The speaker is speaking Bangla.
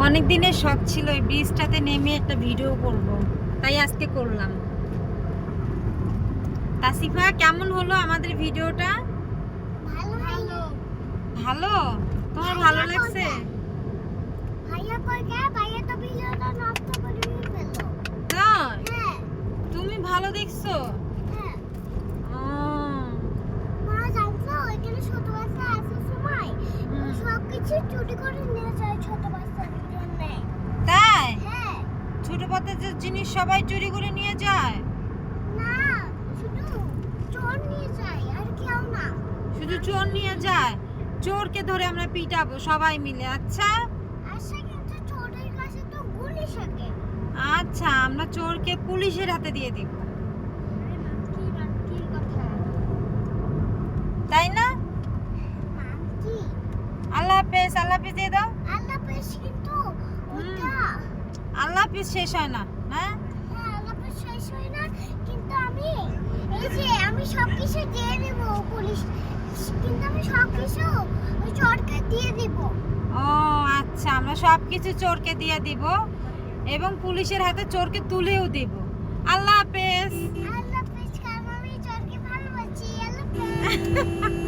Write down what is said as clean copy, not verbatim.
অনেক দিনের শখ ছিল এই ব্রিজটাতে নেমে একটা ভিডিও করব, তাই আজকে করলাম। তাসিফা, কেমন হলো আমাদের ভিডিওটা? ভালো। ভালো? তোমার ভালো লাগছে? ভাইয়া কই গে? ভাইয়া তো ভিডিওটা নষ্ট করে ফেললো। তাই? হ্যাঁ, তুমি ভালো দেখছো? হ্যাঁ। ও, মা জানতো এখানে ছোট বাচ্চা আসার সময় সবকিছু চুরি করে নিয়ে যায় ছোট বাচ্চাদের জন্য। তাই? হ্যাঁ, ছোট পাতের জিনিস সবাই চুরি করে নিয়ে যায়? না শুধু চোর নিয়ে যায় আর কেউ না। শুধু চোর নিয়ে যায়? চোরকে ধরে আমরা পিটাবো সবাই মিলে, আচ্ছা? আচ্ছা, কিন্তু চোরের কাছে তো গুলি থাকে। আচ্ছা, আমরা চোরকে পুলিশের হাতে দিয়ে দিব, কি কথা? তাই না? নাম কি? আল্লাহ হাফেজ, আল্লাহ হাফেজ দিয়ে দাও। আল্লাহ পেশ, কিন্তু ওটা আল্লাহ হাফেজ শেষ হয় না, হ্যাঁ? হ্যাঁ, আল্লাহ পেশ শেষ হয় না, কিন্তু আমি সবকিছু দিয়ে দেব পুলিশ, কিন্তু আমি সবকিছু ওই চোরকে দিয়ে দিব। ও আচ্ছা, আমরা সবকিছু চোরকে দিয়ে দিব এবং পুলিশের হাতে চোরকে তুলেও দিব। আল্লাহ হাফেজ। আল্লাহ পেশ, কারণ আমি চোরকে ভালোবাসি। আল্লাহ পেশ।